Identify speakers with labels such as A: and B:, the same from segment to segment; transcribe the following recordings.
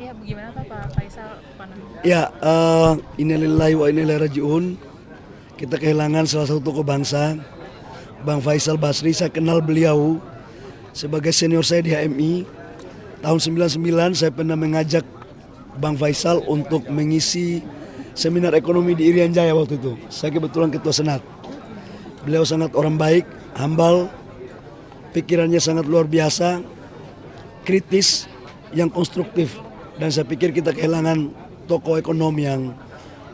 A: Ya, bagaimana Pak Faisal pandangan?
B: Ya, innalillahi wa inna ilaihi rajiun. Kita kehilangan salah satu tokoh bangsa, Bang Faisal Basri. Saya kenal beliau sebagai senior saya di HMI. Tahun 99 saya pernah mengajak Bang Faisal untuk mengisi seminar ekonomi di Irian Jaya waktu itu. Saya kebetulan ketua senat. Beliau sangat orang baik, humble, pikirannya sangat luar biasa, kritis, yang konstruktif. Dan saya pikir kita kehilangan tokoh ekonomi yang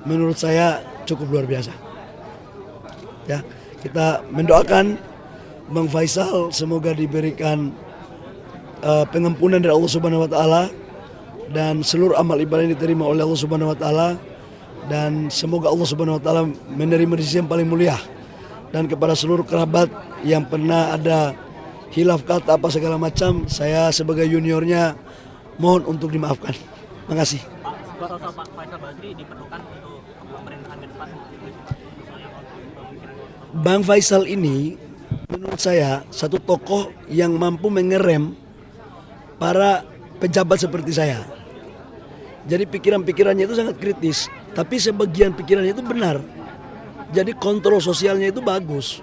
B: menurut saya cukup luar biasa. Ya, kita mendoakan Bang Faisal semoga diberikan pengampunan dari Allah Subhanahu wa taala dan seluruh amal ibadah yang diterima oleh Allah Subhanahu wa taala, dan semoga Allah Subhanahu wa taala menerima di sisi yang paling mulia. Dan kepada seluruh kerabat yang pernah ada hilaf kata apa segala macam, saya sebagai juniornya mohon untuk dimaafkan. Terima kasih.
C: Pak, sosok Pak Faisal Basri diperlukan untuk pemerintahan ke depan.
B: Bang Faisal ini menurut saya satu tokoh yang mampu mengerem para pejabat seperti saya. Jadi pikiran-pikirannya itu sangat kritis, tapi sebagian pikirannya itu benar. Jadi kontrol sosialnya itu bagus.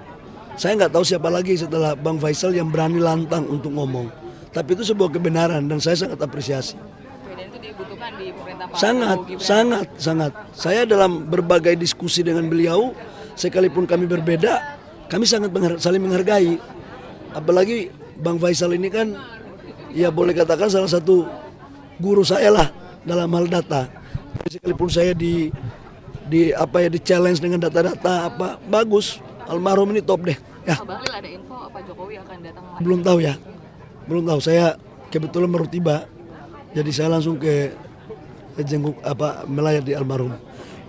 B: Saya nggak tahu siapa lagi setelah Bang Faisal yang berani lantang untuk ngomong. Tapi itu sebuah kebenaran dan saya sangat apresiasi.
A: Dan itu dibutuhkan di pemerintah Pak
B: Sangat,
A: Prabowo Gibran.
B: sangat. Saya dalam berbagai diskusi dengan beliau, sekalipun kami berbeda, kami sangat saling menghargai. Apalagi Bang Faisal ini kan, ya boleh katakan salah satu guru saya lah dalam hal data. Sekalipun saya di challenge dengan data-data apa bagus, almarhum ini top deh. Ya,
A: Pak Bahlil, ada info Pak Jokowi akan datang lagi?
B: belum tahu ya, belum tahu. Saya kebetulan baru tiba, jadi saya langsung ke jenguk melayat di almarhum.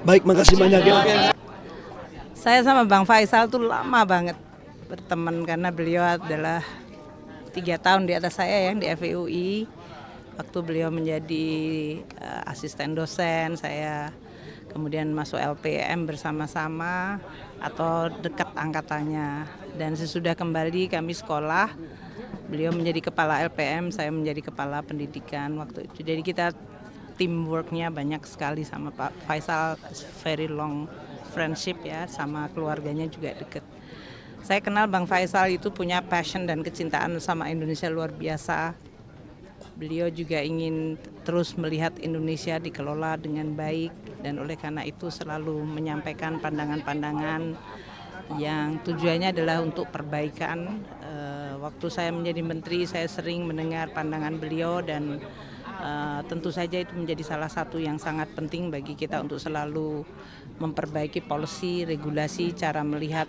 B: Baik, makasih banyak ya.
D: Saya sama Bang Faisal tuh lama banget berteman karena beliau adalah 3 tahun di atas saya yang di FIUI. Waktu beliau menjadi asisten dosen, saya kemudian masuk LPM bersama-sama atau dekat angkatannya. Dan sesudah kembali kami sekolah, beliau menjadi kepala LPM, saya menjadi kepala pendidikan waktu itu. Jadi kita teamworknya banyak sekali sama Pak Faisal, very long friendship ya, sama keluarganya juga deket. Saya kenal Bang Faisal itu punya passion dan kecintaan sama Indonesia luar biasa. Beliau juga ingin terus melihat Indonesia dikelola dengan baik dan oleh karena itu selalu menyampaikan pandangan-pandangan yang tujuannya adalah untuk perbaikan. Waktu saya menjadi menteri saya sering mendengar pandangan beliau dan tentu saja itu menjadi salah satu yang sangat penting bagi kita untuk selalu memperbaiki policy, regulasi, cara melihat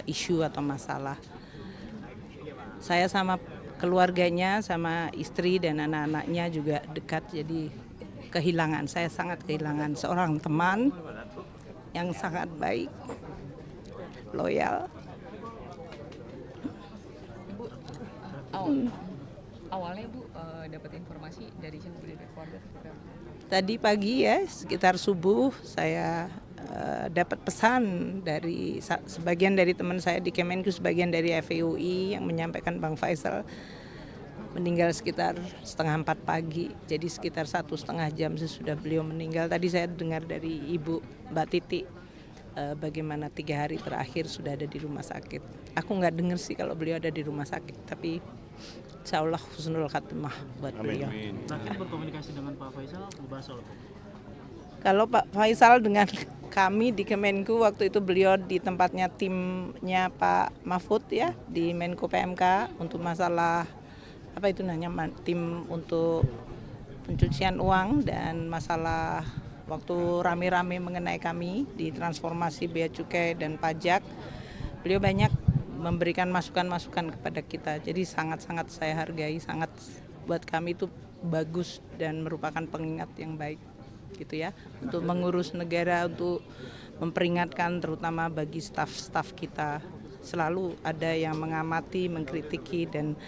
D: isu atau masalah. Saya sama keluarganya, sama istri dan anak-anaknya juga dekat, jadi saya sangat kehilangan seorang teman yang sangat baik, loyal.
A: Bu, awalnya Bu dapat informasi dari siapa, dari keluarga?
D: Tadi pagi ya, sekitar subuh saya dapat pesan dari sebagian dari teman saya di Kemenku, sebagian dari FIUI yang menyampaikan Bang Faisal meninggal sekitar 3:30 pagi. Jadi sekitar 1,5 jam sesudah beliau meninggal. Tadi saya dengar dari Ibu Mbak Titi bagaimana 3 hari terakhir sudah ada di rumah sakit. Aku nggak dengar sih kalau beliau ada di rumah sakit, tapi insya Allah husnul khatimah buat beliau.
C: Terakhir berkomunikasi dengan Pak Faisal, membahas soal apa?
D: Kalau Pak Faisal dengan kami di Kemenku waktu itu beliau di tempatnya timnya Pak Mahfud ya di Menko PMK untuk masalah apa itu namanya tim untuk pencucian uang dan masalah waktu rame-rame mengenai kami di transformasi bea cukai dan pajak. Beliau banyak memberikan masukan-masukan kepada kita. Jadi sangat-sangat saya hargai, sangat buat kami itu bagus dan merupakan pengingat yang baik gitu ya. Untuk mengurus negara, untuk memperingatkan terutama bagi staf-staf kita. Selalu ada yang mengamati, mengkritiki dan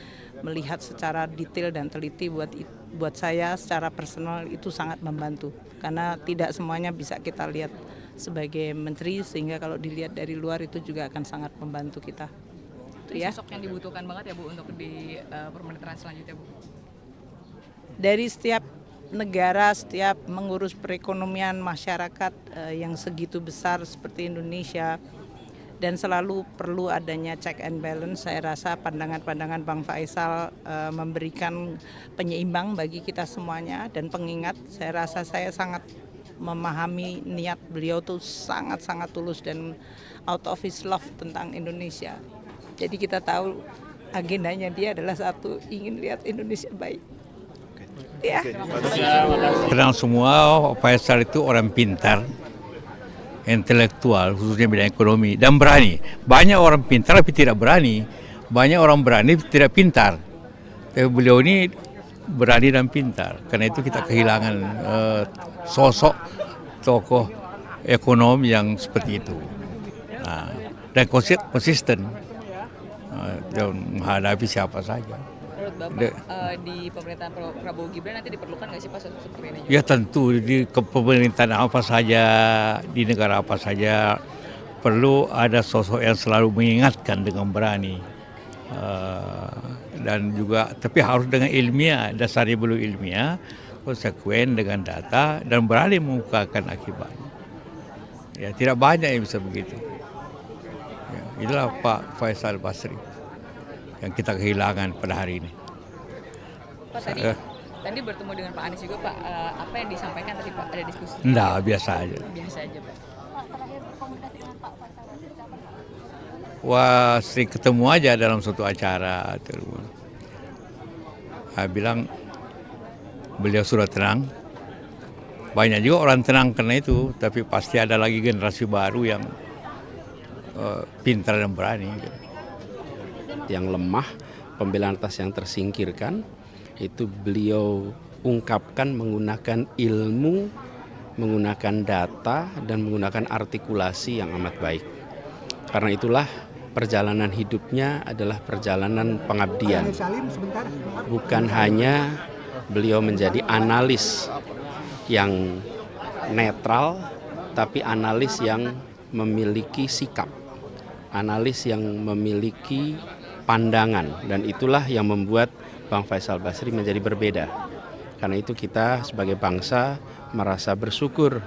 D: melihat secara detail dan teliti buat saya secara personal itu sangat membantu. Karena tidak semuanya bisa kita lihat sebagai menteri sehingga kalau dilihat dari luar itu juga akan sangat membantu kita. Itu ya.
A: Sosok yang dibutuhkan banget ya Bu untuk di pemerintahan selanjutnya Bu.
D: Dari setiap negara, setiap mengurus perekonomian masyarakat yang segitu besar seperti Indonesia, dan selalu perlu adanya check and balance. Saya rasa pandangan-pandangan Bang Faisal memberikan penyeimbang bagi kita semuanya dan pengingat. Saya rasa saya sangat memahami niat beliau tuh sangat-sangat tulus dan out of his love tentang Indonesia. Jadi kita tahu agendanya dia adalah satu, ingin lihat Indonesia baik. Ya.
E: Kenal semua, Faisal itu orang pintar, intelektual, khususnya bidang ekonomi, dan berani. Banyak orang pintar tapi tidak berani, banyak orang berani tidak pintar. Tapi beliau ini berani dan pintar, karena itu kita kehilangan sosok tokoh ekonom yang seperti itu. Nah, dan konsisten menghadapi siapa saja.
A: Menurut Bapak di pemerintahan Prabowo Gibran nanti diperlukan nggak sih Pak sosok seperti ini?
E: Ya tentu di pemerintahan apa saja, di negara apa saja perlu ada sosok yang selalu mengingatkan dengan berani. Dan juga tapi harus dengan ilmiah, dasarnya belum ilmiah, konsekuen dengan data dan berani mengungkapkan akibatnya. Ya tidak banyak yang bisa begitu. Ya, itulah Pak Faisal Basri yang kita kehilangan pada hari ini.
A: Pak tadi bertemu dengan Pak Anies juga Pak, apa yang disampaikan tadi Pak, ada diskusi?
E: Enggak, biasa aja.
A: Biasa aja Pak.
E: Wah, sering ketemu aja dalam suatu acara. Saya bilang beliau sudah tenang. Banyak juga orang tenang karena itu, tapi pasti ada lagi generasi baru yang pintar dan berani.
F: Yang lemah, pembelaan atas yang tersingkirkan, itu beliau ungkapkan menggunakan ilmu, menggunakan data, dan menggunakan artikulasi yang amat baik. Karena itulah perjalanan hidupnya adalah perjalanan pengabdian. Bukan hanya beliau menjadi analis yang netral, tapi analis yang memiliki sikap, analis yang memiliki pandangan, dan itulah yang membuat Bang Faisal Basri menjadi berbeda. Karena itu kita sebagai bangsa merasa bersyukur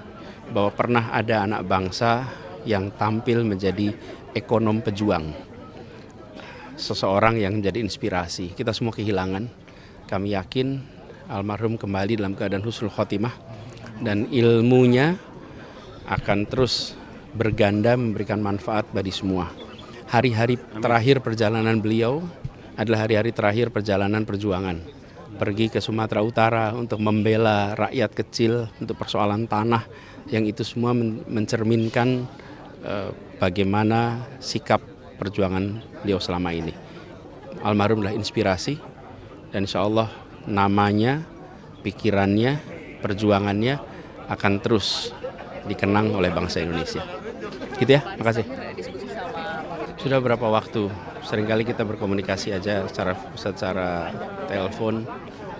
F: bahwa pernah ada anak bangsa yang tampil menjadi ekonom pejuang, seseorang yang menjadi inspirasi. Kita semua kehilangan. Kami yakin almarhum kembali dalam keadaan husnul khotimah dan ilmunya akan terus berganda memberikan manfaat bagi semua. Hari-hari terakhir perjalanan beliau adalah hari-hari terakhir perjalanan perjuangan. Pergi ke Sumatera Utara untuk membela rakyat kecil untuk persoalan tanah, yang itu semua mencerminkan bagaimana sikap perjuangan beliau selama ini. Almarhum adalah inspirasi, dan insya Allah namanya, pikirannya, perjuangannya akan terus dikenang oleh bangsa Indonesia. Gitu ya, makasih. Sudah berapa waktu, seringkali kita berkomunikasi aja secara telepon,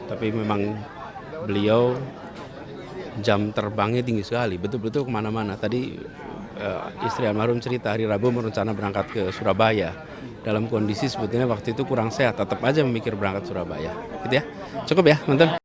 F: tapi memang beliau jam terbangnya tinggi sekali, betul-betul kemana-mana. Tadi istri almarhum cerita hari Rabu merencana berangkat ke Surabaya. Dalam kondisi sebetulnya waktu itu kurang sehat, tetap aja memikir berangkat Surabaya. Gitu ya, cukup ya, nonton.